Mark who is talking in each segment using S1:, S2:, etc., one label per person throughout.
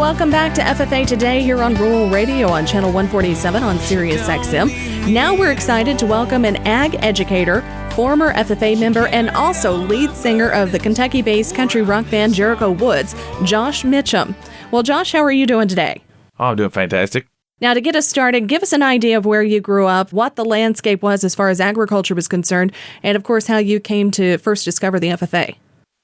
S1: welcome back to FFA Today here on Rural Radio on Channel 147 on Sirius XM. Now we're excited to welcome an ag educator, former FFA member, and also lead singer of the Kentucky-based country rock band Jericho Woods, Josh Mitcham. Well, Josh, how are you doing today?
S2: Oh, I'm doing fantastic.
S1: Now, to get us started, give us an idea of where you grew up, what the landscape was as far as agriculture was concerned, and, of course, how you came to first discover the FFA.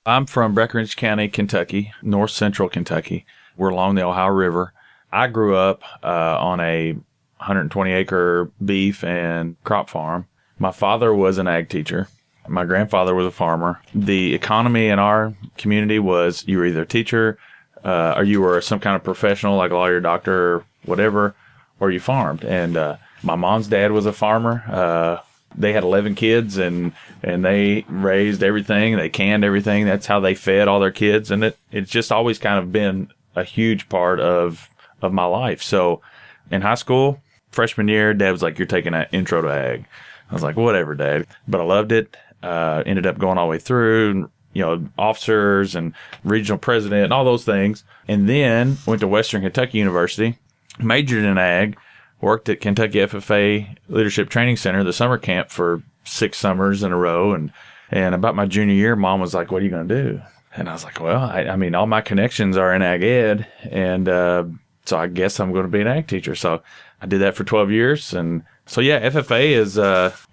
S2: I'm from Breckinridge County, Kentucky, north central Kentucky. We're along the Ohio River. I grew up on a 120-acre beef and crop farm. My father was an ag teacher. My grandfather was a farmer. The economy in our community was you were either a teacher or you were some kind of professional like a lawyer, doctor, or whatever, or you farmed. And my mom's dad was a farmer. They had 11 kids, and they raised everything. They canned everything. That's how they fed all their kids. And it's just always kind of been a huge part of my life. So in high school, freshman year, Dad was like, "You're taking an intro to ag." I was like, "Whatever, Dad." But I loved it. Ended up going all the way through, officers and regional president and all those things. And then went to Western Kentucky University, majored in ag, worked at Kentucky FFA Leadership Training Center, the summer camp, for 6 summers in a row. And about my junior year, Mom was like, "What are you going to do?" And I was like, well, I mean, all my connections are in ag ed. And so I guess I'm going to be an ag teacher. So I did that for 12 years. And so, yeah, FFA is,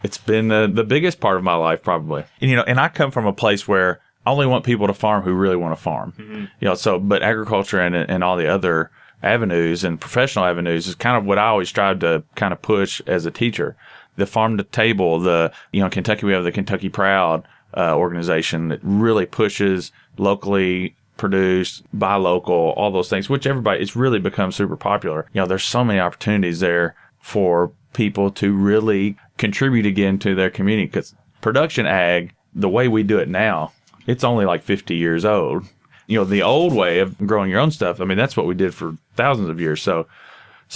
S2: it's been the biggest part of my life, probably. And I come from a place where I only want people to farm who really want to farm. Mm-hmm. But agriculture and all the other avenues and professional avenues is kind of what I always strive to kind of push as a teacher. The farm to table, Kentucky, we have the Kentucky Proud organization that really pushes locally produced, buy local, all those things, which it's really become super popular. There's so many opportunities there for people to really contribute again to their community, because production ag, the way we do it now, it's only like 50 years old. The old way of growing your own stuff, I mean, that's what we did for thousands of years. So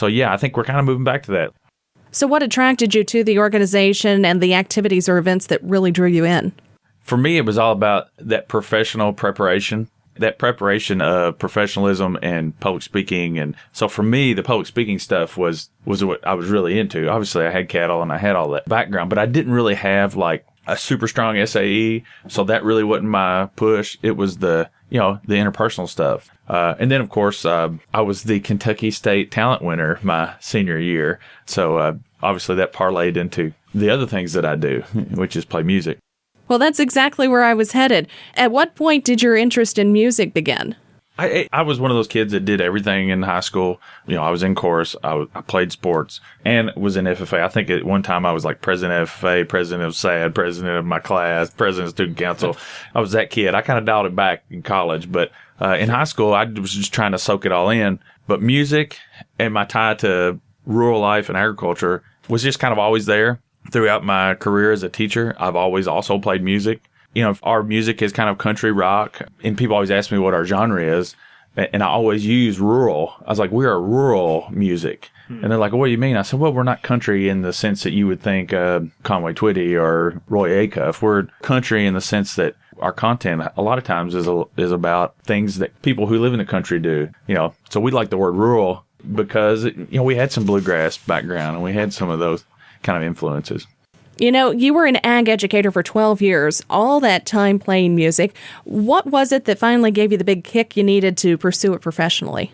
S2: yeah, I think we're kind of moving back to that.
S1: So what attracted you to the organization and the activities or events that really drew you in?
S2: For me, it was all about that professional preparation, that preparation of professionalism and public speaking. And so for me, the public speaking stuff was what I was really into. Obviously, I had cattle and I had all that background, but I didn't really have like a super strong SAE. So that really wasn't my push. It was the interpersonal stuff. And then, of course, I was the Kentucky State Talent winner my senior year. So obviously that parlayed into the other things that I do, which is play music.
S1: Well, that's exactly where I was headed. At what point did your interest in music begin?
S2: I was one of those kids that did everything in high school. I was in chorus, I played sports, and was in FFA. I think at one time I was like president of FFA, president of SAD, president of my class, president of student council. I was that kid. I kind of dialed it back in college, but in high school I was just trying to soak it all in. But music and my tie to rural life and agriculture was just kind of always there. Throughout my career as a teacher, I've always also played music. Our music is kind of country rock, and people always ask me what our genre is, and I always use rural. I was like, we are rural music. And they're like, what do you mean? I said, well, we're not country in the sense that you would think Conway Twitty or Roy Acuff. We're country in the sense that our content a lot of times is about things that people who live in the country do. So we like the word rural because we had some bluegrass background, and we had some of those kind of influences.
S1: You were an ag educator for 12 years, all that time playing music. What was it that finally gave you the big kick you needed to pursue it professionally?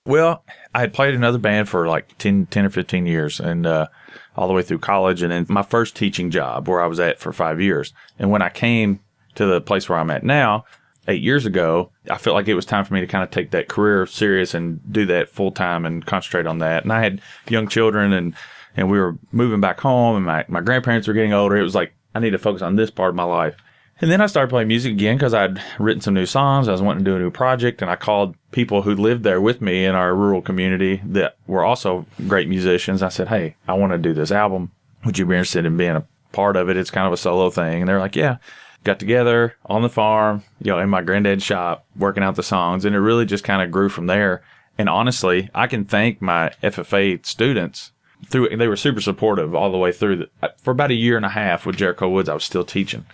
S2: Well, I had played another band for like 10 or 15 years, and all the way through college, and then my first teaching job where I was at for 5 years. And when I came to the place where I'm at now, 8 years ago, I felt like it was time for me to kind of take that career serious and do that full time and concentrate on that. And I had young children, and we were moving back home, and my grandparents were getting older. It was like, I need to focus on this part of my life. And then I started playing music again because I'd written some new songs. I was wanting to do a new project, and I called people who lived there with me in our rural community that were also great musicians. I said, hey, I want to do this album. Would you be interested in being a part of it? It's kind of a solo thing. And they're like, yeah. Got together on the farm, in my granddad's shop, working out the songs, and it really just kind of grew from there. And honestly, I can thank my FFA students. They were super supportive all the way through. For about a year and a half with Jericho Woods, I was still teaching.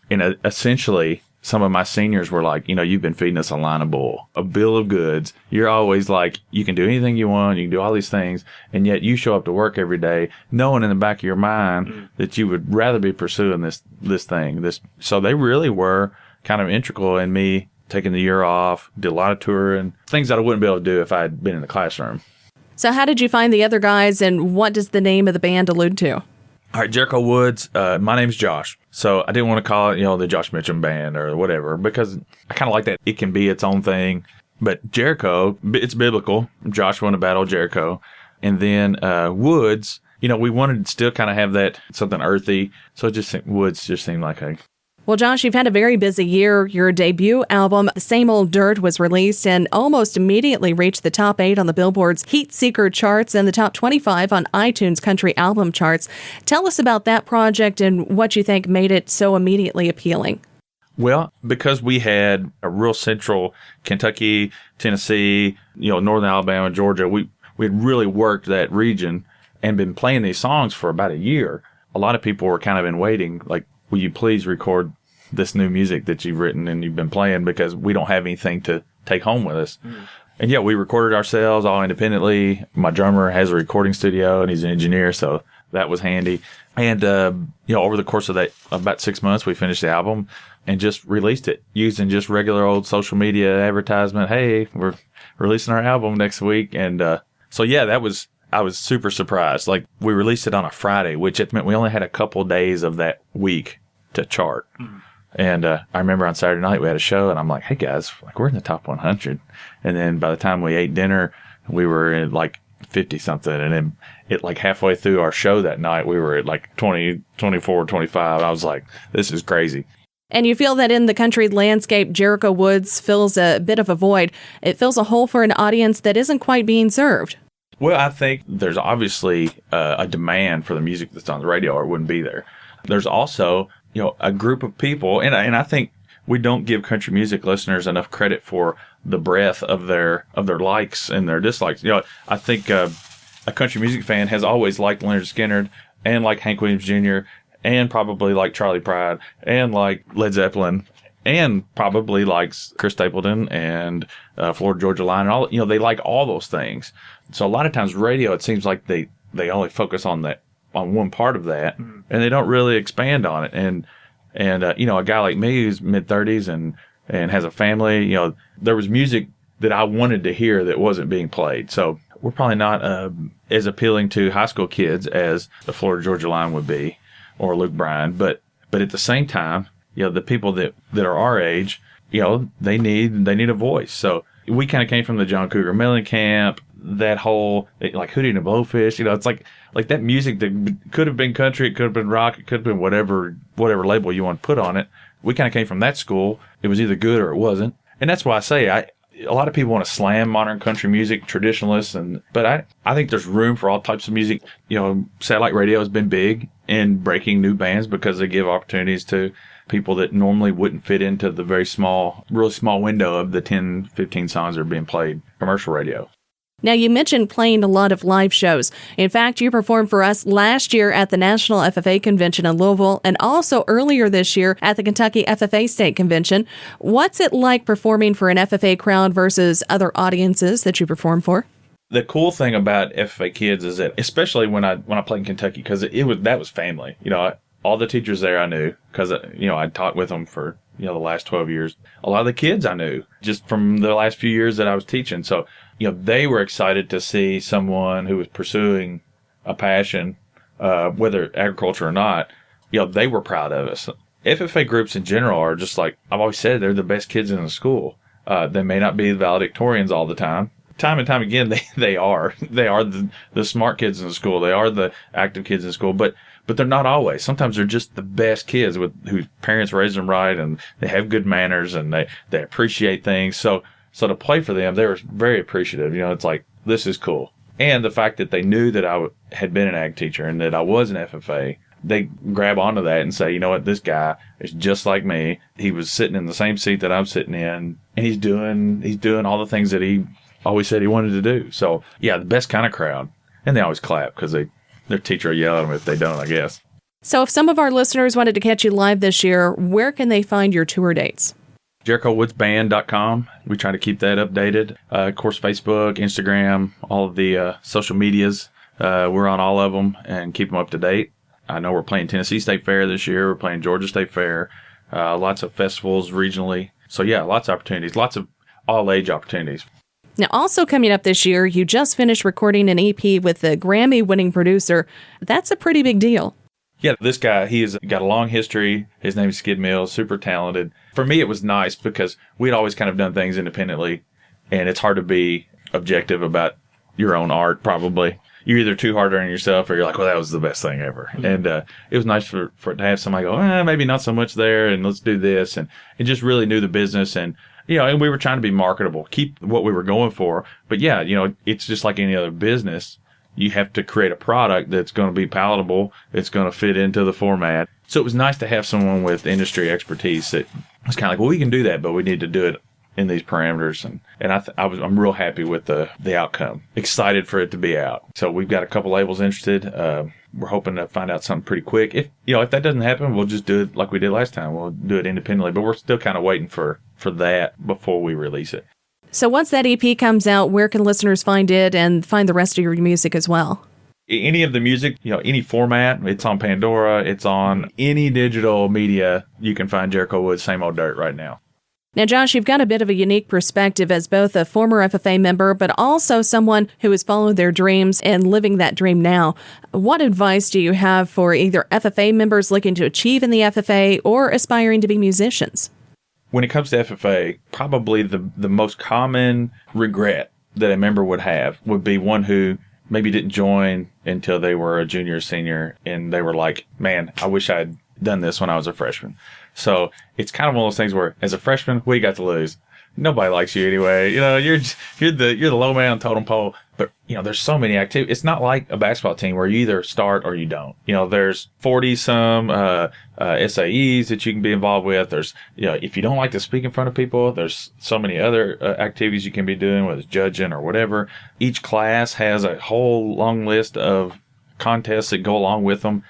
S2: And essentially, some of my seniors were like, you've been feeding us a line of bull, a bill of goods. You're always like, you can do anything you want. You can do all these things. And yet you show up to work every day knowing in the back of your mind that you would rather be pursuing this thing. So they really were kind of integral in me taking the year off, did a lot of touring, things that I wouldn't be able to do if I had been in the classroom.
S1: So how did you find the other guys, and what does the name of the band allude to?
S2: All right, Jericho Woods. My name's Josh. So I didn't want to call it, the Josh Mitcham Band or whatever, because I kind of like that. It can be its own thing. But Jericho, it's biblical. Joshua in the battle of Jericho. And then Woods, we wanted to still kind of have that something earthy. So Woods just seemed like a...
S1: Well, Josh, you've had a very busy year. Your debut album, The Same Old Dirt, was released and almost immediately reached the top 8 on the Billboard's Heat Seeker charts and the top 25 on iTunes country album charts. Tell us about that project and what you think made it so immediately appealing.
S2: Well, because we had a real central Kentucky, Tennessee, northern Alabama, Georgia, we had really worked that region and been playing these songs for about a year. A lot of people were kind of in waiting, like, will you please record this new music that you've written and you've been playing, because we don't have anything to take home with us. And yeah, we recorded ourselves all independently. My drummer has a recording studio and he's an engineer, so that was handy. And, over the course of that, about 6 months, we finished the album and just released it using just regular old social media advertisement. Hey, we're releasing our album next week. And, so yeah, I was super surprised. Like, we released it on a Friday, which it meant we only had a couple days of that week to chart. And I remember on Saturday night we had a show, and I'm like, hey guys, like, we're in the top 100. And then by the time we ate dinner, we were at like 50 something. And then like halfway through our show that night, we were at like 20, 24, 25. I was like, this is crazy.
S1: And you feel that in the country landscape, Jericho Woods fills a bit of a void. It fills a hole for an audience that isn't quite being served.
S2: Well, I think there's obviously a demand for the music that's on the radio, or it wouldn't be there. There's also, a group of people, and I think we don't give country music listeners enough credit for the breadth of their likes and their dislikes. I think a country music fan has always liked Leonard Skinner and like Hank Williams Jr. and probably like Charlie Pride and like Led Zeppelin and probably likes Chris Stapleton and Florida Georgia Line and all. They like all those things. So a lot of times radio, it seems like they only focus on one part of that, and they don't really expand on it. And a guy like me who's mid-30s and has a family, there was music that I wanted to hear that wasn't being played. So we're probably not as appealing to high school kids as the Florida Georgia Line would be, or Luke Bryan. But at the same time, the people that are our age, they need a voice. So we kind of came from the John Cougar Mellencamp, that whole, like Hootie and the Blowfish, it's like that music that could have been country, it could have been rock, it could have been whatever label you want to put on it. We kind of came from that school. It was either good or it wasn't. And that's why I say a lot of people want to slam modern country music, traditionalists, but I think there's room for all types of music. Satellite radio has been big in breaking new bands because they give opportunities to people that normally wouldn't fit into the really small window of the 10, 15 songs that are being played commercial radio.
S1: Now, you mentioned playing a lot of live shows. In fact, you performed for us last year at the National FFA Convention in Louisville and also earlier this year at the Kentucky FFA State Convention. What's it like performing for an FFA crowd versus other audiences that you perform for?
S2: The cool thing about FFA Kids is that, especially when I played in Kentucky, because that was family. All the teachers there I knew because I taught with them for the last 12 years. A lot of the kids I knew just from the last few years that I was teaching. So they were excited to see someone who was pursuing a passion, whether agriculture or not. They were proud of us. FFA groups in general are just like I've always said, they're the best kids in the school. They may not be the valedictorians all the time. Time and time again, they are the smart kids in the school. They are the active kids in school, but they're not always. Sometimes they're just the best kids whose parents raised them right, and they have good manners and they appreciate things. So to play for them, they were very appreciative. It's like, this is cool. And the fact that they knew that I had been an ag teacher and that I was an FFA, they grab onto that and say, this guy is just like me. He was sitting in the same seat that I'm sitting in, and he's doing all the things that he always said he wanted to do. So yeah, the best kind of crowd. And they always clap because their teacher will yell at them if they don't, I guess.
S1: So if some of our listeners wanted to catch you live this year, where can they find your tour dates?
S2: JerichoWoodsBand.com. We try to keep that updated. Of course, Facebook, Instagram, all of the social medias. We're on all of them and keep them up to date. I know we're playing Tennessee State Fair this year. We're playing Georgia State Fair. Lots of festivals regionally. So yeah, lots of opportunities. Lots of all-age opportunities.
S1: Now, also coming up this year, you just finished recording an EP with the Grammy-winning producer. That's a pretty big deal.
S2: Yeah, this guy, he has got a long history. His name is Skid Mills, super talented. For me, it was nice because we'd always kind of done things independently, and it's hard to be objective about your own art, probably. You're either too hard on yourself or you're like, well, that was the best thing ever. Mm-hmm. And it was nice for it to have somebody go, maybe not so much there, and let's do this. And it just really knew the business. And, and we were trying to be marketable, keep what we were going for. But, yeah, it's just like any other business. You have to create a product that's going to be palatable. It's going to fit into the format. So it was nice to have someone with industry expertise that was kind of like, well, we can do that, but we need to do it in these parameters. And I'm real happy with the outcome. Excited for it to be out. So we've got a couple labels interested. We're hoping to find out something pretty quick. If that doesn't happen, we'll just do it like we did last time. We'll do it independently, but we're still kind of waiting for that before we release it.
S1: So once that EP comes out, where can listeners find it and find the rest of your music as well?
S2: Any of the music, any format, it's on Pandora, it's on any digital media. You can find Jericho Woods, Same Old Dirt right now.
S1: Now, Josh, you've got a bit of a unique perspective as both a former FFA member, but also someone who has followed their dreams and living that dream now. What advice do you have for either FFA members looking to achieve in the FFA or aspiring to be musicians?
S2: When it comes to FFA, probably the most common regret that a member would have would be one who maybe didn't join until they were a junior or senior, and they were like, man, I wish I had done this when I was a freshman. So it's kind of one of those things where, as a freshman, what you got to lose? Nobody likes you anyway. You're the low man on the totem pole. But there's so many activities. It's not like a basketball team where you either start or you don't. There's 40-some SAEs that you can be involved with. There's if you don't like to speak in front of people, there's so many other activities you can be doing, whether it's judging or whatever. Each class has a whole long list of contests that go along with them.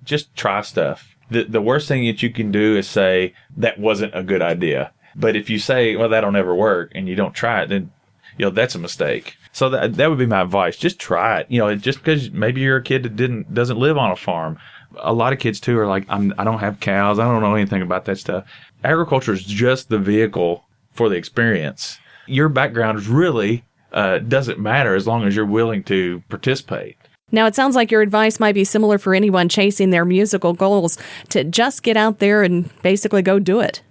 S2: Just try stuff. The worst thing that you can do is say that wasn't a good idea. But if you say, well, that'll never work, and you don't try it, then that's a mistake. So that would be my advice. Just try it. Just because maybe you're a kid that doesn't live on a farm. A lot of kids too are like, I don't have cows. I don't know anything about that stuff. Agriculture is just the vehicle for the experience. Your background really doesn't matter as long as you're willing to participate.
S1: Now, it sounds like your advice might be similar for anyone chasing their musical goals, to just get out there and basically go do it.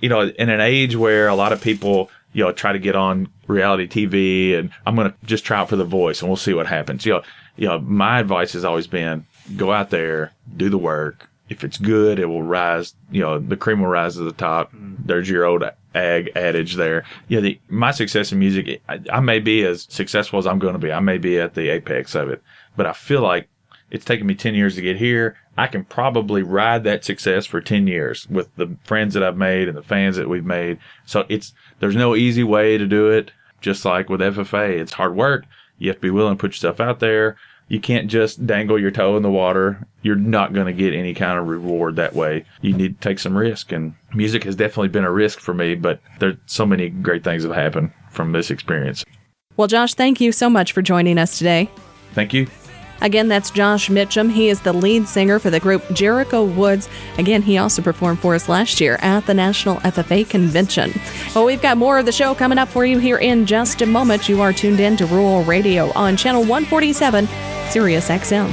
S2: In an age where a lot of people, try to get on reality TV, and I'm going to just try out for The Voice and we'll see what happens. My advice has always been, go out there, do the work. If it's good, it will rise. The cream will rise to the top. There's your old ag adage there. My success in music, I may be as successful as I'm going to be. I may be at the apex of it, but I feel like it's taken me 10 years to get here. I can probably ride that success for 10 years with the friends that I've made and the fans that we've made. So there's no easy way to do it. Just like with FFA, it's hard work. You have to be willing to put yourself out there. You can't just dangle your toe in the water. You're not going to get any kind of reward that way. You need to take some risk, and music has definitely been a risk for me, but there's so many great things that have happened from this experience.
S1: Well, Josh, thank you so much for joining us today.
S2: Thank you.
S1: Again, that's Josh Mitcham. He is the lead singer for the group Jericho Woods. Again, he also performed for us last year at the National FFA Convention. Well, we've got more of the show coming up for you here in just a moment. You are tuned in to Rural Radio on Channel 147, Sirius XM.